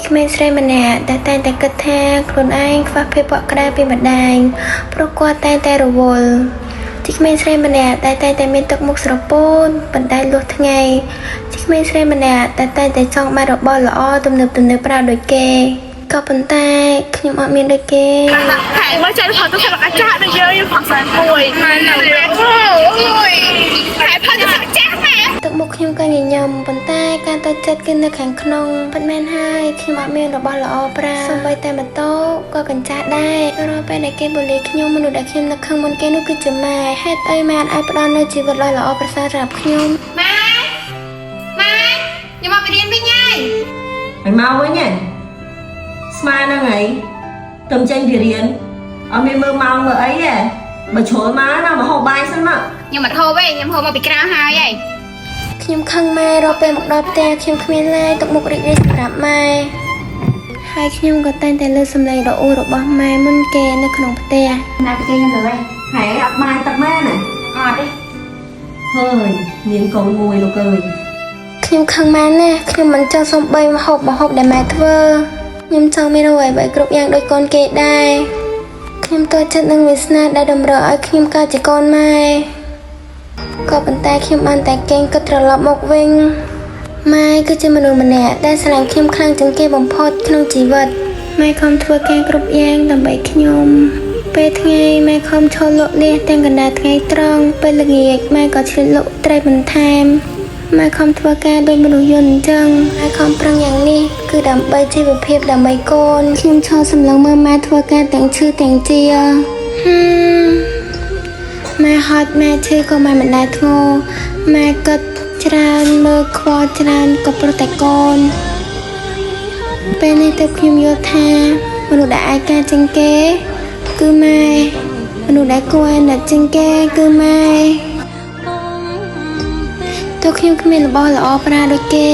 ក្មេងស្រីម្នាក់ដែលតែងតែគិតថាខ្លួនឯងខ្វះភាពកក់ក្ដៅពីម្ដាយព្រោះគាត់តែងតែរវល់ជាក្មេងស្រីម្នាក់ដែលតែងតែមានទឹកមុខស្រពោនបណ្ដាយលុះថ្ងៃជាក្មេងស្រីម្នាក់ដែលតែងតែចង់បានរបស់ល្អទំនើបប្រើដូចគេក៏ប៉ុន្តែខ្ញុំអត់មានដូចគេហើយមកចែកផលទៅស្លឹកអាចារ្យដូចយើងផងស្អាតមួយហើយនៅអូយហើយផលទៅស្លឹកចាស់ម៉ែទឹកមុខខ្ញុំក៏ញញឹមប៉ុន្តែការទៅចិត្តគឺនៅខាងក្នុងប៉ុន្មានហើយខ្ញុំអត់មានរបស់ល្អប្រើសូម្បីតែម៉ូតូក៏កញ្ចាស់ដែររាល់ពេលដែលគេបូលីខ្ញុំមនុស្សដែលខ្ញុំនឹកខឹងមុនគេនោះគឺជាម៉ែហេតុអីម៉ែអាចផ្ដល់នូវជីវិតល្អប្រសើរសម្រាប់ខ្ញុំម៉ែខ្ញុំមករៀនវិញហើយមកវិញហ៎ស្មានហ្នឹងហើយទៅចេញពីរៀនអត់មានមើលម៉ោងមើលអីទេបើជ្រុលមកណាមកហូបបាយសិនមកខ្ញុំមកហូបទេខ្ញុំហូបមកពីក្រៅហើយហីខ្ញុំខឹងម៉ែរាល់ពេលមកដល់ផ្ទះខ្ញុំគ្មានឡើយទឹកមុខរីករាយសម្រាប់ម៉ែហើយខ្ញុំក៏តែងតែលើសំឡេងរអ៊ូរបស់ម៉ែមុនគេនៅក្នុងផ្ទះណាពីគេខ្ញុំលើហើយអត់បាយទឹកម៉ែណាអត់ទេហើយមានកូនមួយលោកអើយខ្ញុំខឹងម៉ែណាស់ខ្ញុំមិនចង់សំបីម្ហូបដែលម៉ែធ្វើខ្ញុំចង់មានអ្វីៗគ្រប់យ៉ាងដូចកូនគេដែរខ្ញុំតើចិត្តនឹងវាសនាដែលតម្រូវឲ្យខ្ញុំកើតជាកូនម៉ែក៏ប៉ុន្តែខ្ញុំបានតែកេងគិតត្រឡប់មកវិញម៉ែគឺជាមនុស្សម្នាក់ដែលស្រឡាញ់ខ្ញុំខ្លាំងជាងគេបំផុតក្នុងជីវិតម៉ែខំធ្វើការគ្រប់យ៉ាងដើម្បីខ្ញុំពេលថ្ងៃម៉ែខំឈរលក់លះទាំងកណ្ដាលថ្ងៃត្រង់ពេលល្ងាចម៉ែក៏ឆ្លៀតលក់ត្រីបន្ថែមម៉ែខំធ្វើការដូចមនុស្សយន្តអញ្ចឹងម៉ែខំប្រឹងយ៉ាងនេះគឺដើម្បីជីវភាពដើម្បីកូនខ្ញុំឈរសម្លឹងមើលម៉ែធ្វើការទាំងឈឺទាំងជាម៉ែហត់ម៉ែឈឺក៏ម៉ែមិនដែលធ្ងរម៉ែគិតច្រើនមើលខ្វល់ច្រើនក៏ព្រោះតែកូនពេលនេះទើបខ្ញុំយល់ថាមនុស្សដែលឯកាជាងគេគឺម៉ែមនុស្សដែលគួរអាណិតជាងគេគឺម៉ែទោះខ្ញុំគ្មានរបស់ល្អប្រើដូចគេ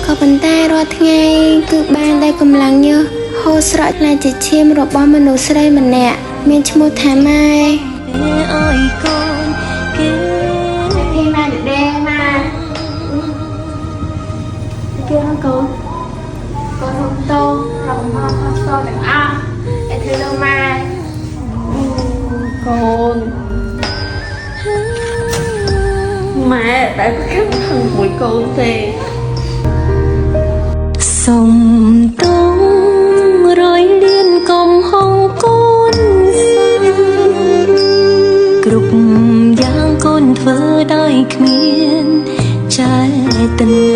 ក៏ប៉ុន្តែរាល់ថ្ងៃគឺបានតែកម្លាំងញើសហូរស្រក់ឡើងជាឈាមរបស់មនុស្សស្រីម្នាក់មានឈ្មោះថាម៉ែអើយកូនគេម៉ែដេងម៉ែគេហៅកូនតោរំផាផាស្ទទាំងអស់តែធ្វើលើម៉ែកូនម៉ែតែខឹងមួយកូនទេសុំតងរយលៀនកំហុងកូនគ្រប់យ៉ាងកូនធ្វើដោយគ្មានចេតនា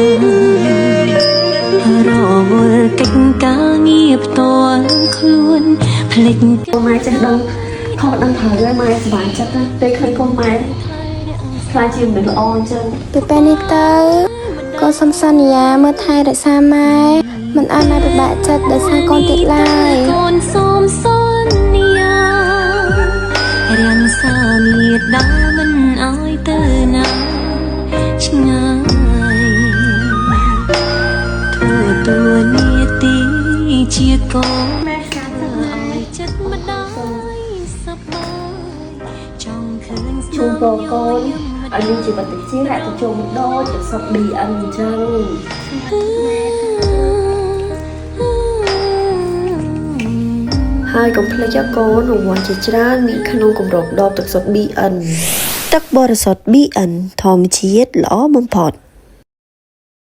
រវល់កិច្ចការងារផ្ទាល់ខ្លួនភ្លេចម៉ែចេះដឹងខុសដឹងត្រូវហើយម៉ែសប្បាយចិត្តណាស់ពេលឃើញកូនម៉ែខ្លាចជាមនុស្សល្អអញ្ចឹងពីពេលនេះទៅក៏សូមសន្យាមើលថែរក្សាម៉ែមិនឲ្យម៉ែពិបាកចិត្តដោយសារកូនទៀតឡើយកូនសូមសន្យារាំងសាមេដាមិនឲ្យទៅណាឆ្ងាយធ្វើតួនាទីជាកូនម៉ែស្គាល់ទៅឲ្យចិត្តម្ដាយសប្បាយចង់ឃើញជូនពរកូនឲ្យមានជីវិតតិចរកទៅជុំដូចទៅសុខ BN អញ្ចឹងហើយកុំភ្លេចកូនរង្វាន់ជាច្រើនមានក្នុងគម្របដបទឹកសុទ្ធ BN ទឹកបរិសុទ្ធ BN ធម្មជាតិល្អបំផុត